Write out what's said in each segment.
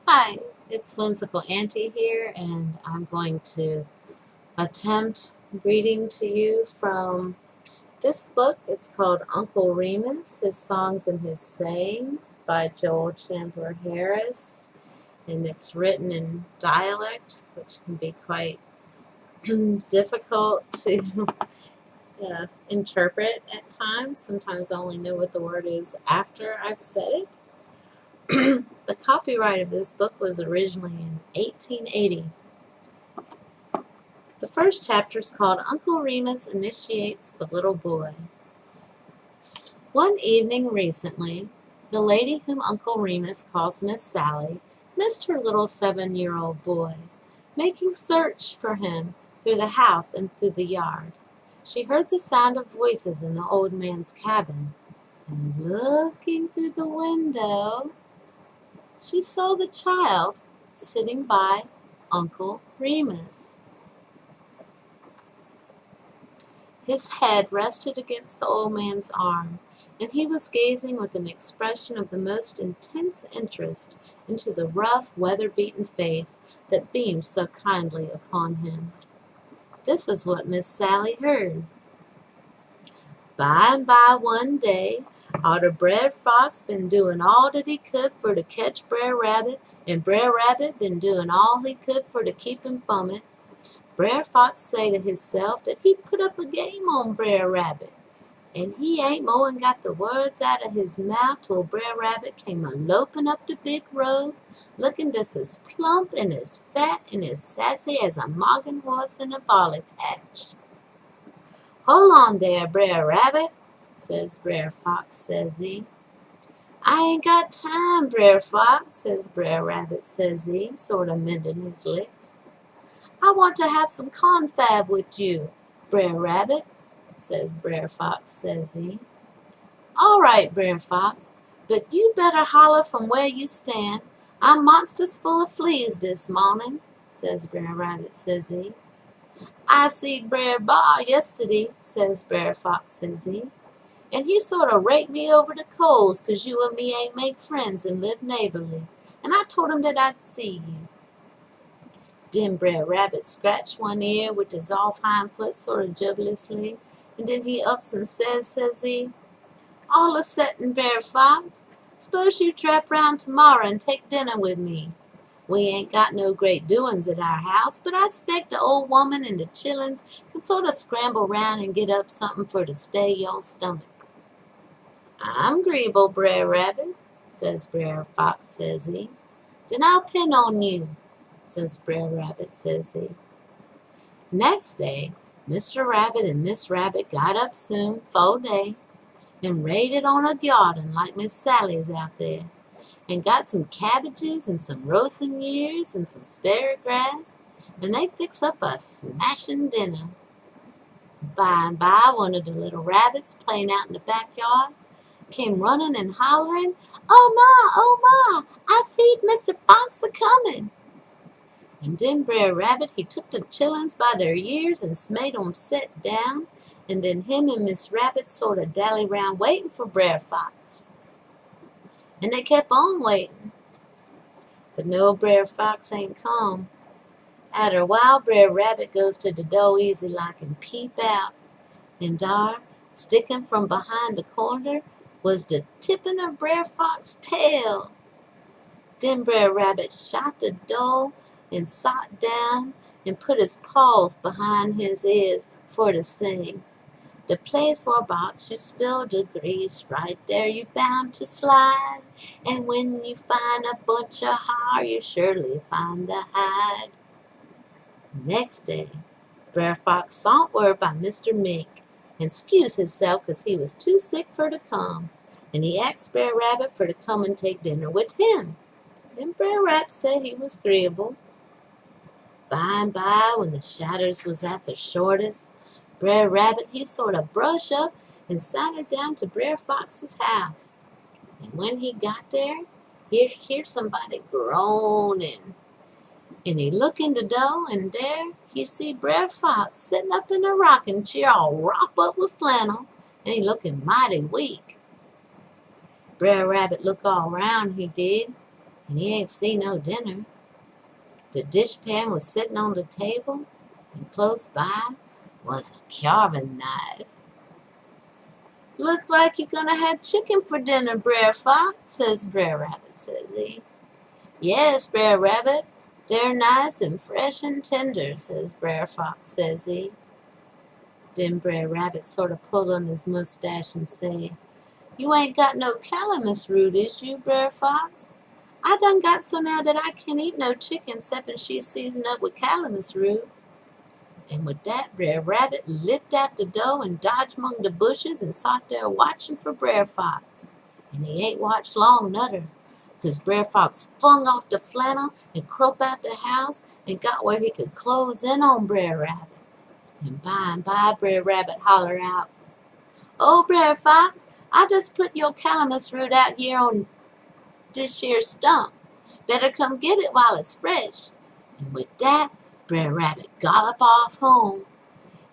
Hi, it's Whimsical Auntie here, and I'm going to attempt reading to you from this book. It's called Uncle Remus, His Songs and His Sayings by Chandler Harris, and it's written in dialect, which can be quite difficult to interpret at times. Sometimes I only know what the word is after I've said it. The copyright of this book was originally in 1880. The first chapter is called Uncle Remus Initiates the Little Boy. One evening recently, the lady whom Uncle Remus calls Miss Sally missed her little 7-year-old boy, making search for him through the house and through the yard. She heard the sound of voices in the old man's cabin, and looking through the window, she saw the child sitting by Uncle Remus. His head rested against the old man's arm, and he was gazing with an expression of the most intense interest into the rough, weather-beaten face that beamed so kindly upon him. This is what Miss Sally heard. By and by one day, arter Brer Fox been doing all that he could for to catch Brer Rabbit, and Brer Rabbit been doing all he could for to keep him from it, Brer Fox say to hisself that he'd put up a game on Brer Rabbit, and he ain't more'n got the words out of his mouth till Brer Rabbit came a-lopin' up the big road, looking just as plump and as fat and as sassy as a moggin horse in a barley patch. "Hol' on there, Brer Rabbit," says Brer Fox, says he. "I ain't got time, Brer Fox," says Brer Rabbit, says he, sort of mending his licks. "I want to have some confab with you, Brer Rabbit," says Brer Fox, says he. "All right, Brer Fox, but you better holler from where you stand. I'm monsters full of fleas this morning," says Brer Rabbit, says he. "I seed Brer B'ar yesterday," says Brer Fox, says he, "and he sort of raked me over the coals 'cause you and me ain't made friends and lived neighborly, and I told him that I'd see you." Den Brer Rabbit scratched one ear with his off hind foot sort of jubilously, and then he ups and says he, "All a settin', Brer Fox. S'pose you trap round tomorrow and take dinner with me. We ain't got no great doin's at our house, but I 'spect the old woman and the chillens can sort of scramble round and get up something for to stay your stomach." "I'm 'greeable, Brer Rabbit," says Brer Fox, says he. "Den I'll pin on you," says Brer Rabbit, says he. Next day, Mr. Rabbit and Miss Rabbit got up soon, 'fore day, and raided on a garden like Miss Sally's out there, and got some cabbages and some roasting ears and some sparrowgrass, and they fixed up a smashin' dinner. By and by, one of the little rabbits playing out in the backyard came running and hollering, oh ma, I seed Mr. Fox a-comin'." And den Brer Rabbit he took the chillens by their ears and made 'em set down, and den him and Miss Rabbit sort of dally round waiting for Brer Fox. And they kept on waiting, but no Brer Fox ain't come. Arter a while, Brer Rabbit goes to the door easy like and peep out, and dar, sticking from behind the corner, was the tippin' of Brer Fox's tail. Den Brer Rabbit shot the door and sot down and put his paws behind his ears for to sing. "The place whereabouts you spill the grease, right there you bound to slide. And when you find a bunch of hair, you surely find the hide." Next day, Brer Fox sot word by Mr. Mink and 'scused hisself 'cause he was too sick for to come, and he asked Brer Rabbit for to come and take dinner with him. And Brer Rabbit said he was 'greeable. By and by, when the shadders was at their shortest, Brer Rabbit he sort of brush up and sauntered down to Brer Fox's house. And when he got there, he hear somebody groaning. And he look in the door, and there he see Brer Fox sitting up in a rocking chair all wrapped up with flannel, and he looking mighty weak. Brer Rabbit look all round, he did, and he ain't seen no dinner. The dishpan was sitting on the table, and close by was a carving knife. "Look like you're gonna have chicken for dinner, Brer Fox," says Brer Rabbit, says he. "Yes, Brer Rabbit, they're nice and fresh and tender," says Brer Fox, says he. Then Brer Rabbit sort of pulled on his mustache and say, "You ain't got no calamus root, is you, Brer Fox? I done got so now that I can't eat no chicken 'ceppin' she's seasoned up with calamus root." And with that, Brer Rabbit leaped out the door and dodged among the bushes and sot there watching for Brer Fox. And he ain't watched long, nudder, 'cause Brer Fox flung off the flannel and crope out the house and got where he could close in on Brer Rabbit. And by Brer Rabbit holler out, "Oh, Brer Fox, I just put your calamus root out here on this here stump. Better come get it while it's fresh." And with that, Brer Rabbit gallop off home.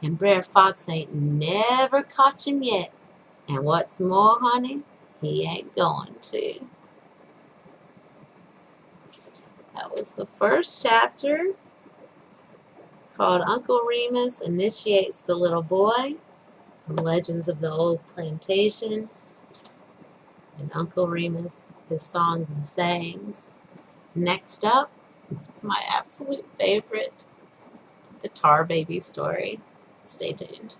And Brer Fox ain't never caught him yet. And what's more, honey, he ain't going to. That was the first chapter, called Uncle Remus Initiates the Little Boy, from Legends of the Old Plantation, and Uncle Remus, His Songs and Sayings. Next up, it's my absolute favorite, the Tar Baby story. Stay tuned.